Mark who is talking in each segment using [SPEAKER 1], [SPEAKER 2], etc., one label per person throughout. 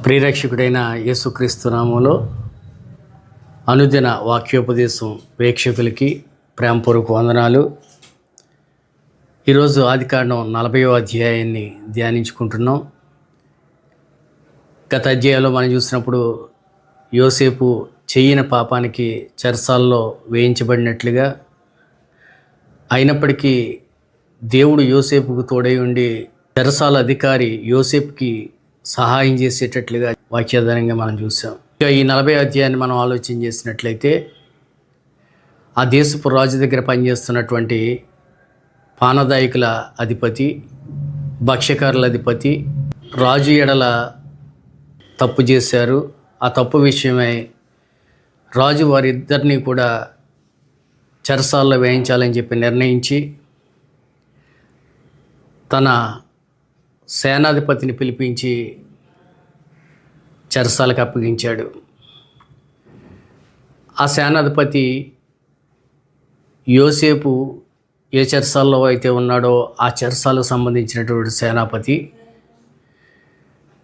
[SPEAKER 1] ప్రియరక్షకుడైన యేసుక్రీస్తు నామములో అనుదిన వాక్యోపదేశం ప్రేక్షకులకి ప్రేమపూర్వక వందనాలు. ఈరోజు ఆదికాండం 40వ అధ్యాయాన్ని ధ్యానించుకుంటున్నాం. గత అధ్యాయంలో మనం చూసినప్పుడు యోసేపు చెయ్యని పాపానికి చెరసాల్లో వేయించబడినట్లుగా, అయినప్పటికీ దేవుడు యోసేపుకు తోడై ఉండి చెరసాల అధికారి యోసేపుకి సహాయం చేసేటట్లుగా వాక్యాధారంగా మనం చూసాం. ఇక ఈ 40 అధ్యాయాన్ని మనం ఆలోచన చేసినట్లయితే, ఆ దేశపు రాజు దగ్గర పనిచేస్తున్నటువంటి పానదాయకుల అధిపతి, భక్ష్యకారుల అధిపతి రాజు ఎడల తప్పు చేశారు. ఆ తప్పు విషయమై రాజు వారిద్దరినీ కూడా చెరసాల్లో వేయించాలని చెప్పి నిర్ణయించి తన సేనాధిపతిని పిలిపించి చెరసాలకు అప్పగించాడు. ఆ సేనాధిపతి యోసేపు ఏ చెరసాల్లో అయితే ఉన్నాడో ఆ చెరసాలకు సంబంధించినటువంటి సేనాపతి.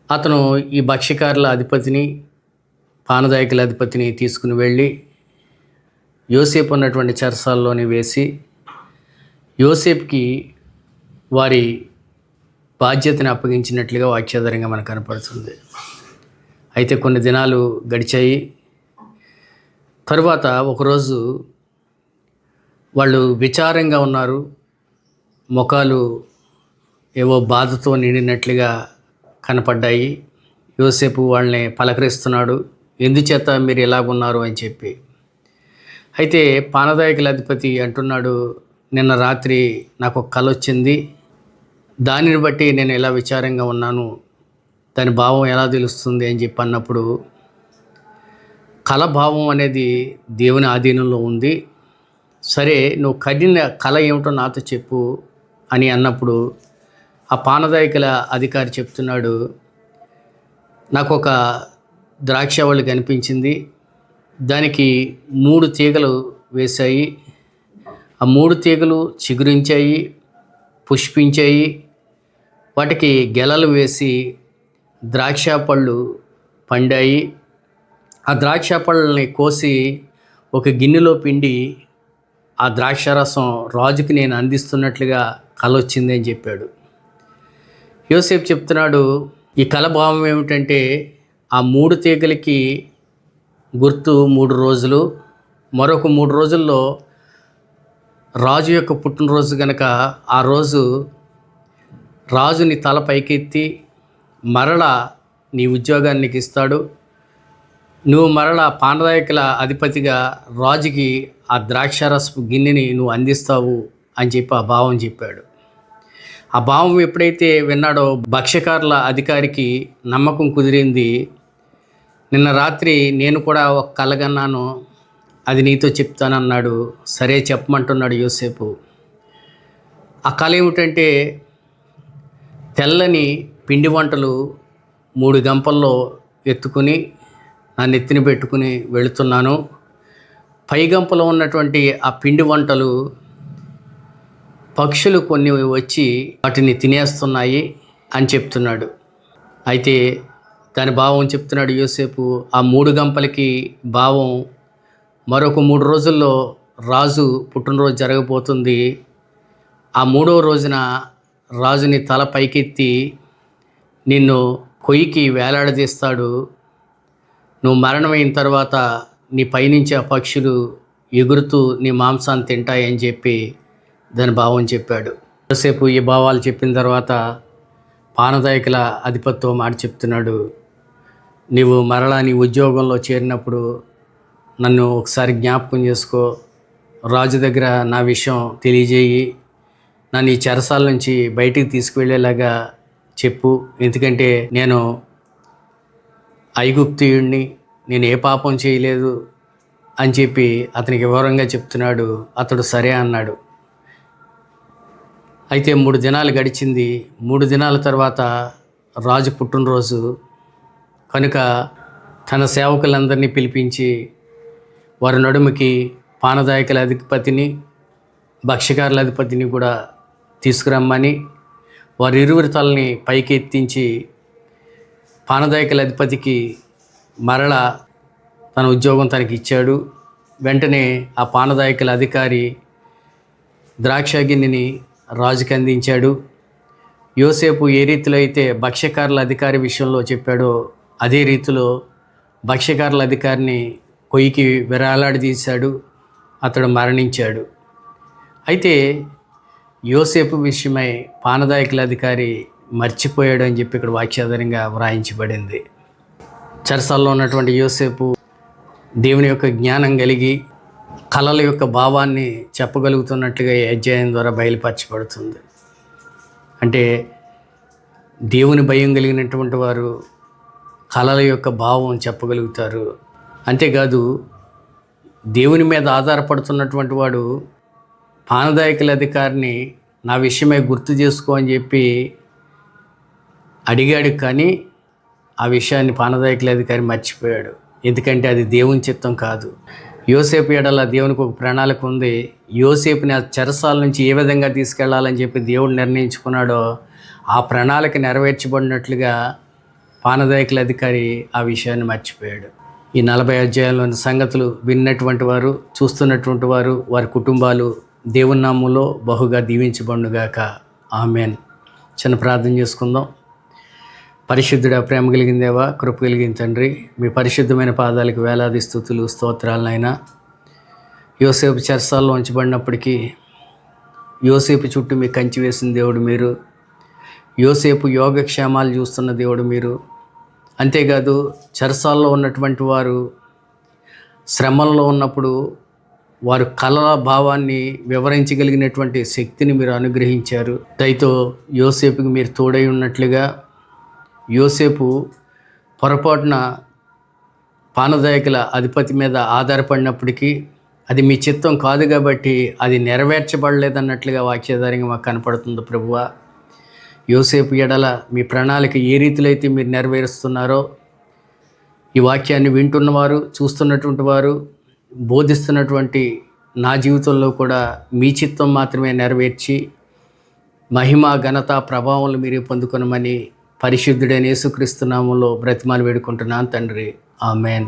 [SPEAKER 1] అతను ఈ భక్ష్యకారుల అధిపతిని, పానదాయకుల అధిపతిని తీసుకుని వెళ్ళి యోసేపు ఉన్నటువంటి చెరసాల్లోని వేసి యోసేపుకి వారి బాధ్యతని అప్పగించినట్లుగా వాక్యాధారంగా మనకు కనపడుతుంది. అయితే కొన్ని దినాలు గడిచాయి. తరువాత ఒకరోజు వాళ్ళు విచారంగా ఉన్నారు. ముఖాలు ఏవో బాధతో నిండినట్లుగా కనపడ్డాయి. యోసేపు వాళ్ళని పలకరిస్తున్నాడు, ఎందుచేత మీరు ఎలాగున్నారు అని చెప్పి. అయితే పానదాయకుల అధిపతి అంటున్నాడు, నిన్న రాత్రి నాకు ఒక కల వచ్చింది, దానిని బట్టి నేను ఎలా విచారంగా ఉన్నాను, దాని భావం ఎలా తెలుస్తుంది అని చెప్పి అన్నప్పుడు, కళ భావం అనేది దేవుని ఆధీనంలో ఉంది, సరే నువ్వు కడిన కళ ఏమిటో నాతో చెప్పు అని అన్నప్పుడు, ఆ పానదాయకుల అధికారి చెప్తున్నాడు, నాకు ఒక ద్రాక్షవల్లి కనిపించింది, దానికి 3 తీగలు వేశాయి, ఆ 3 తీగలు చిగురించాయి, పుష్పించాయి, వాటికి గెలలు వేసి ద్రాక్ష పళ్ళు పండాయి. ఆ ద్రాక్ష పళ్ళని కోసి ఒక గిన్నెలో పిండి ఆ ద్రాక్షారసం రాజుకి నేను అందిస్తున్నట్లుగా కల వచ్చింది అని చెప్పాడు. యోసేపు చెప్తున్నాడు, ఈ కల భావం ఏమిటంటే, ఆ 3 తీగలకి గుర్తు 3 రోజులు, మరొక 3 రోజుల్లో రాజు యొక్క పుట్టినరోజు కనుక ఆ రోజు రాజుని తల పైకెత్తి మరలా నీ ఉద్యోగాన్ని నీకు ఇస్తాడు, నువ్వు మరలా పానదాయకుల అధిపతిగా రాజుకి ఆ ద్రాక్షారసపు గిన్నెని నువ్వు అందిస్తావు అని చెప్పి ఆ భావం చెప్పాడు. ఆ భావం ఎప్పుడైతే విన్నాడో భక్ష్యకారుల అధికారికి నమ్మకం కుదిరింది. నిన్న రాత్రి నేను కూడా ఒక కలగన్నాను, అది నీతో చెప్తానన్నాడు. సరే చెప్పమంటున్నాడు యోసేపు. ఆ కళ ఏమిటంటే, తెల్లని పిండి వంటలు 3 గంపల్లో ఎత్తుకుని నా నెత్తిని పెట్టుకుని వెళుతున్నాను. పై గంపలో ఉన్నటువంటి ఆ పిండి వంటలు పక్షులు కొన్ని వచ్చి వాటిని తినేస్తున్నాయి అని చెప్తున్నాడు. అయితే దాని భావం చెప్తున్నాడు యోసేపు. ఆ 3 గంపలకి భావం, మరొక 3 రోజుల్లో రాజు పుట్టినరోజు జరగబోతుంది. ఆ 3వ రోజున రాజుని తల పైకెత్తి నిన్ను కొయ్యికి వేలాడదీస్తాడు. నువ్వు మరణమైన తర్వాత నీ పైనుంచి ఆ పక్షులు ఎగురుతూ నీ మాంసాన్ని తింటాయని చెప్పి దాని భావం చెప్పాడు. యోసేపు ఈ భావాలు చెప్పిన తర్వాత పానదాయకుల అధిపతితో మాట చెప్తున్నాడు, నీవు మరలా నీ ఉద్యోగంలో చేరినప్పుడు నన్ను ఒకసారి జ్ఞాపకం చేసుకో, రాజు దగ్గర నా విషయం తెలియజేయి, నన్ను ఈ చెరసాల నుంచి బయటికి తీసుకువెళ్ళేలాగా చెప్పు, ఎందుకంటే నేను ఐగుప్తీయుడిని, నేను ఏ పాపం చేయలేదు అని చెప్పి అతనికి వివరంగా చెప్తున్నాడు. అతడు సరే అన్నాడు. అయితే 3 దినాలు గడిచింది. 3 దినాల తర్వాత రాజు పుట్టినరోజు కనుక తన సేవకులందరినీ పిలిపించి వారి నడుముకి పానదాయకుల అధిపతిని, భక్ష్యకారుల అధిపతిని కూడా తీసుకురమ్మని వారి ఇరువురి తలని పైకి ఎత్తించి పానదాయకుల అధిపతికి మరలా తన ఉద్యోగం తనకి ఇచ్చాడు. వెంటనే ఆ పానదాయకుల అధికారి ద్రాక్షగిన్నెని రాజుకి అందించాడు. యోసేపు ఏ రీతిలో అయితే భక్ష్యకారుల అధికారి విషయంలో చెప్పాడో అదే రీతిలో భక్ష్యకారుల అధికారిని పొయ్యికి విరాలాడదీశాడు. అతడు మరణించాడు. అయితే యోసేపు విషయమై పానదాయకుల అధికారి మర్చిపోయాడు అని చెప్పి ఇక్కడ వాక్యాధారంగా వ్రాయించబడింది. చెరసాల్లో ఉన్నటువంటి యోసేపు దేవుని యొక్క జ్ఞానం కలిగి కళల యొక్క భావాన్ని చెప్పగలుగుతున్నట్లుగా ఈ అధ్యాయం ద్వారా బయలుపరచబడుతుంది. అంటే దేవుని భయం కలిగినటువంటి వారు కళల యొక్క భావం చెప్పగలుగుతారు. అంతేకాదు దేవుని మీద ఆధారపడుతున్నటువంటి వాడు పానదాయకుల అధికారిని నా విషయమై గుర్తు చేసుకో అని చెప్పి అడిగాడు, కానీ ఆ విషయాన్ని పానదాయకుల అధికారి మర్చిపోయాడు. ఎందుకంటే అది దేవుని చిత్తం కాదు. యోసేపు ఎడల దేవునికి ఒక ప్రణాళిక ఉంది. యోసేపుని ఆ చెరసాల నుంచి ఏ విధంగా తీసుకెళ్లాలని చెప్పి దేవుడు నిర్ణయించుకున్నాడో ఆ ప్రణాళిక నెరవేర్చబడినట్లుగా పానదాయకుల అధికారి ఆ విషయాన్ని మర్చిపోయాడు. ఈ 40 అధ్యాయంలోని సంగతులు విన్నటువంటి వారు, చూస్తున్నటువంటి వారు, వారి కుటుంబాలు దేవుని నామములో బహుగా దీవించబడుగాక. ఆమెన్. చిన్న ప్రార్థన చేసుకుందాం. పరిశుద్ధుడా, ప్రేమ కలిగిన దేవా, కృప కలిగిన తండ్రి, మీ పరిశుద్ధమైన పాదాలకు వేలాది స్తుతులు స్తోత్రాలనైనా. యోసేపు చెరసాల్లో ఉంచబడినప్పటికీ యోసేపు చుట్టూ మీ కంచి వేసిన దేవుడు మీరు. యోసేపు యోగక్షేమాలు చూస్తున్న దేవుడు మీరు. అంతేకాదు చెరసాల్లో ఉన్నటువంటి వారు శ్రమల్లో ఉన్నప్పుడు వారు కళల భావాన్ని వివరించగలిగినటువంటి శక్తిని మీరు అనుగ్రహించారు. దయతో యోసేపుకి మీరు తోడై ఉన్నట్లుగా యోసేపు పొరపాటున పానదాయకుల అధిపతి మీద ఆధారపడినప్పటికీ అది మీ చిత్తం కాదు కాబట్టి అది నెరవేర్చబడలేదన్నట్లుగా వాక్యాధారంగా మాకు కనపడుతుంది. ప్రభువా, యోసేపు ఎడల మీ ప్రణాళిక ఏ రీతిలో అయితే మీరు నెరవేరుస్తున్నారో ఈ వాక్యాన్ని వింటున్నవారు, చూస్తున్నటువంటి వారు, బోధిస్తున్నటువంటి నా జీవితంలో కూడా మీ చిత్తం మాత్రమే నెరవేర్చి మహిమ, ఘనత, ప్రభావం మీరే పొందుకొనమని పరిశుద్ధుడైన యేసుక్రీస్తు నామములో బ్రతిమాలు వేడుకుంటున్నాను తండ్రి. ఆమెన్.